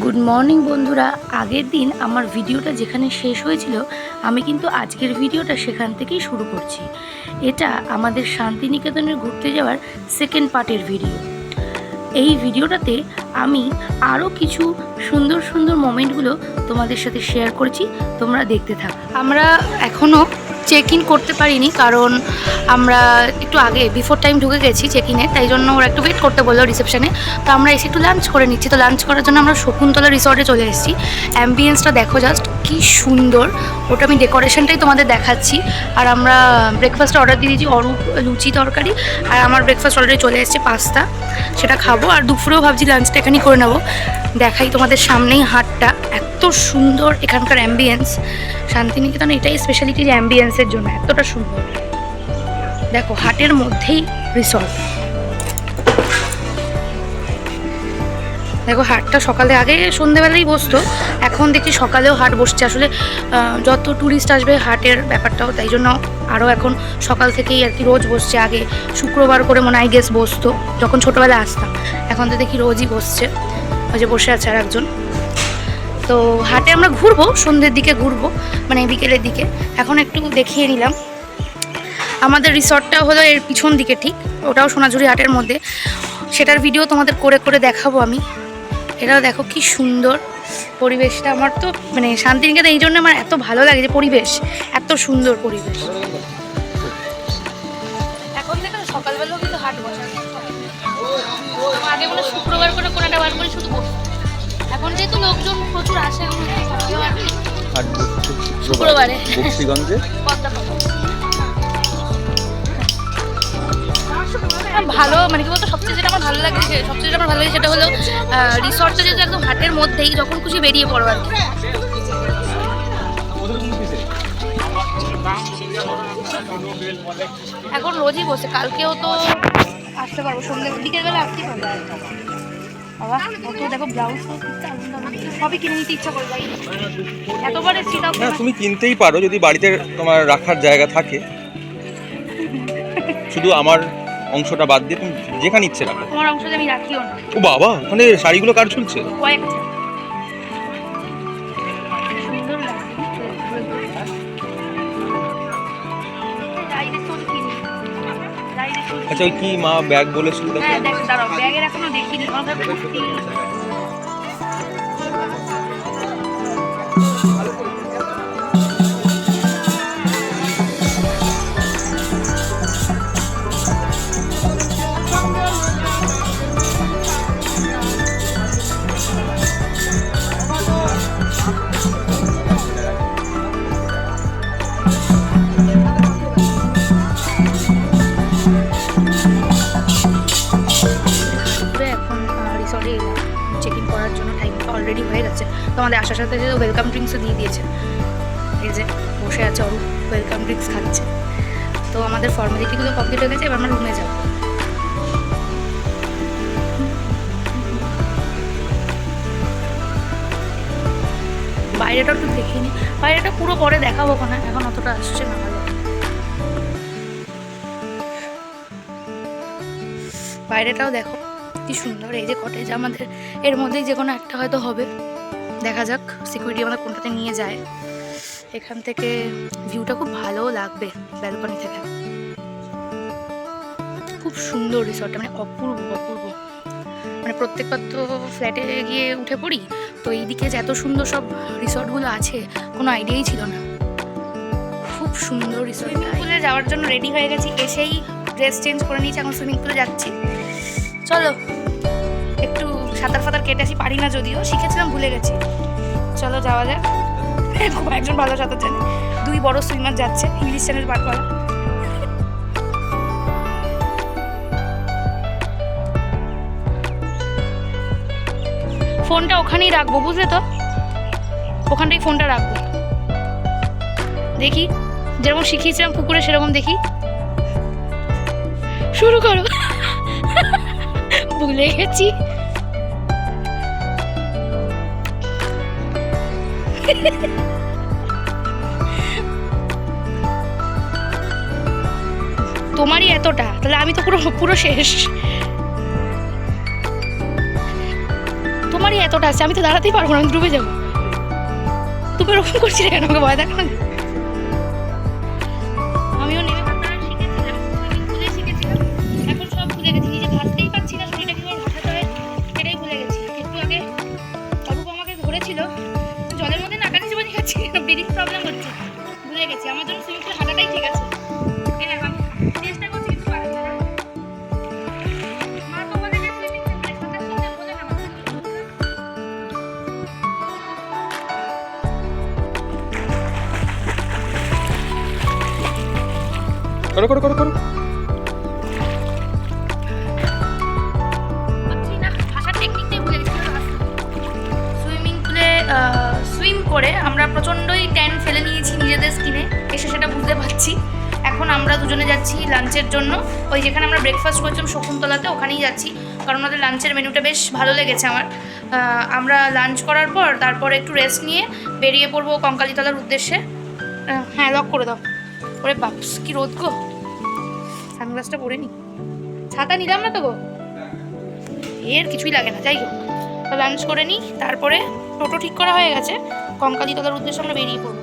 Good morning বন্ধুরা। আগের দিন আমার ভিডিওটা যেখানে শেষ হয়েছিল আমি কিন্তু আজকের ভিডিওটা সেখান থেকেই শুরু করছি। এটা আমাদের শান্তিনিকেতনের ঘুরতে যাওয়ার সেকেন্ড পার্টের ভিডিও। এই ভিডিওটাতে আমি আরও কিছু সুন্দর সুন্দর মোমেন্টগুলো তোমাদের সাথে শেয়ার করেছি, তোমরা দেখতে থাকো। আমরা এখনও চেক ইন করতে পারিনি, কারণ আমরা একটু আগে বিফোর টাইম ঢুকে গেছি চেক ইনে, তাই জন্য ওরা একটু ওয়েট করতে বললো রিসেপশনে। তো আমরা এসে একটু লাঞ্চ করে নিচ্ছি। তো লাঞ্চ করার জন্য আমরা শকুন্তলা রিসর্টে চলে এসেছি। অ্যাম্বিয়েন্সটা দেখো জাস্ট কি সুন্দর, ওটা আমি ডেকোরেশনটাই তোমাদের দেখাচ্ছি। আর আমরা ব্রেকফাস্ট অর্ডার দিয়ে দিয়েছি, অরূপ লুচি তরকারি, আর আমার ব্রেকফাস্ট অলরেডি চলে এসেছে পাস্তা, সেটা খাবো। আর দুপুরেও ভাবছি লাঞ্চটা এখানেই করে নেবো। দেখাই তোমাদের সামনেই হাটটা, এত সুন্দর এখানকার অ্যাম্বিয়েন্স। শান্তিনিকেতন এটাই স্পেশালিটি যে অ্যাম্বিয়েন্সের জন্য এতটা সুন্দর। দেখো হাটের মধ্যেই রিসর্ট। দেখো হাটটা সকালে আগে সন্ধেবেলাই বসতো, এখন দেখি সকালেও হাট বসছে। আসলে যত ট্যুরিস্ট আসবে হাটের ব্যাপারটাও তাই জন্য আরও এখন সকাল থেকেই আর কি রোজ বসছে। আগে শুক্রবার করে মনে হয় গেস বসতো যখন ছোটোবেলায় আসতাম, এখন তো দেখি রোজই বসছে। ওই যে বসে আছে আর একজন। তো হাটে আমরা ঘুরবো, সন্ধ্যের দিকে ঘুরবো, মানে বিকেলের দিকে। এখন একটু দেখিয়ে নিলাম। আমাদের রিসর্টটা হলো এর পিছন দিকে, ঠিক ওটাও সোনাঝুরি হাটের মধ্যে। সেটার ভিডিও তোমাদের করে করে দেখাবো আমি। এটাও দেখো কি সুন্দর পরিবেশটা। আমার তো মানে শান্তিনিকেতন এই জন্য আমার এত ভালো লাগে যে পরিবেশ, এত সুন্দর পরিবেশ। এখন থেকে সকালবেলাও কিন্তু হাট বসে, আগে বলে শুক্রবার করে কোনো একটা বার করে শুধু বসে। এখন যেহেতু লোকজন প্রচুর আসে, শুক্রবারে বক্সিগঞ্জে ভালো, মানে কি বলতো, সবচেয়ে যেটা আমার ভালো লাগে, সেটা হলো রিসর্টটা যেহেতু একদম হাটের মধ্যেই, যখন খুশি বেরিয়ে পড়ো আর কি। এখন রোজই বসে, কালকেও তো আসতে পারবো, সন্ধ্যে বিকেল বেলা আসতেই পারবো। বাবা কত দেখো ব্লাউজ সবই কিনে নিতে ইচ্ছা করে ভাই, এতবার এসেছি। তুমি কিনতেই পারো যদি বাড়িতে তোমার রাখার জায়গা থাকে। শুধু আমার অংশটা বাদ দিয়ে তুমি যেখানে ইচ্ছে রাখো। তোমার অংশটা আমি রাখিও না। ও বাবা, ওখানে শাড়িগুলো কার ঝুলছে? আচ্ছা, ওই কি মা ব্যাগ বলেছিল? হ্যাঁ দেখ, দাঁড়াও, ব্যাগের এখনো দেখিনি। অলরেডি হয়ে গেছে, তো আমাদের আসার সাথে যে ওয়েলকাম ড্রিঙ্কসও দিয়ে দিয়েছে। এই যে বসে আছে অরূপ, ওয়েলকাম ড্রিঙ্কস খাচ্ছে। তো আমাদের ফর্মালিটিগুলো কমপ্লিট হয়ে গেছে, এবার আমরা রুমে যাব। বাইরেটা একটু দেখিনি, বাইরেটা পুরো পরে দেখাবো না, এখন অতটা আসছে না ভালো। বাইরেটাও দেখো কি সুন্দর। এই যে কটেজ আমাদের, এর মধ্যেই যে কোনো একটা হয়তো হবে, দেখা যাক সিকিউরিটি আমাদের কোনটাতে নিয়ে যায়। এখান থেকে ভিউটা খুব ভালো লাগবে ব্যালকনি থেকে, খুব সুন্দর রিসর্টটা, মানে অপূর্ব অপূর্ব। মানে প্রত্যেকবার তো ফ্ল্যাটে গিয়ে উঠে পড়ি, তো এইদিকে যে এত সুন্দর সব রিসর্টগুলো আছে কোনো আইডিয়াই ছিল না। খুব সুন্দর রিসর্ট। সুইমিং পুলে যাওয়ার জন্য রেডি হয়ে গেছি, এসেই ড্রেস চেঞ্জ করে নিয়েছি, এখন সুইমিং পুলে যাচ্ছি। চলো একটু সাঁতার ফাতার কেটে আসি, পারি না যদিও, শিখেছিলাম ভুলে গেছি। চলো যাওয়া যাক। একজন ভালো সাঁতার জানে, দুই বড় সুইমার যাচ্ছে, ইংলিশ চ্যানেল পার করা। ফোনটা ওখানেই রাখবো, বুঝলে তো, ওখানটাই ফোনটা রাখবো। দেখি যেরকম শিখিয়েছিলাম পুকুরে সেরকম দেখি, শুরু করো। ভুলে গেছি। তোমারই এতটা, তাহলে আমি তো পুরো পুরো শেষ। তোমার তোমারই এতটা আছে, আমি তো দাঁড়াতেই পারবো না, আমি ডুবে যাবো। তুমি ওরকম করছিলে কেন, আমাকে ভয় দেখানো? আমিও নেমে ভাবনা শিখেছিলাম, ভুলে শিখেছিলাম, এখন সব ভুলে গেছি, নিজে ভাবতেই পারছি না শরীরটা কীভাবে ভাসাতে হয় সেটাই ভুলে গেছি। একটু আগে অরূপ আমাকে ধরেছিল, জলের মধ্যে নাকা নিচে বসে খাচ্ছি, ব্রিদিং প্রবলেম হচ্ছে, ভুলে গেছি। আমার জন্য সুইমিং পুলে হাঁটাটাই ঠিক আছে। হ্যাঁ আমি চেষ্টা করছি কিন্তু পারছি না। মা তো বলে যে সুইমিং পুলে সাঁতার শিখতে বলে না। করো করো করো করো। পারছি না, ভাষার টেকনিকটাই ভুলে গেছি। সুইমিং পুলে সুইম করে আমরা প্রচণ্ডই ট্যান ফেলে নিয়েছি নিজেদের স্কিনে, এসে সেটা বুঝতে পারছি। এখন আমরা দুজনে যাচ্ছি লাঞ্চের জন্য, ওই যেখানে আমরা ব্রেকফাস্ট করছিলাম শকুন্তলাতে, ওখানেই যাচ্ছি, কারণ আমাদের লাঞ্চের মেনুটা বেশ ভালো লেগেছে আমার। আমরা লাঞ্চ করার পর তারপর একটু রেস্ট নিয়ে বেরিয়ে পড়বো কঙ্কালীতলার উদ্দেশ্যে। হ্যাঁ লক করে দাও। ওরে বাপস কি রোদ গো, সানগ্লাসটা পরে নি, ছাতা নিলাম না তো গো, এর কিছুই লাগে না। যাই হোক, লাঞ্চ করে নিই, তারপরে টোটো ঠিক করা হয়ে গেছে, কঙ্কালীতলার উদ্দেশ্যে আমরা বেরিয়ে পড়বো।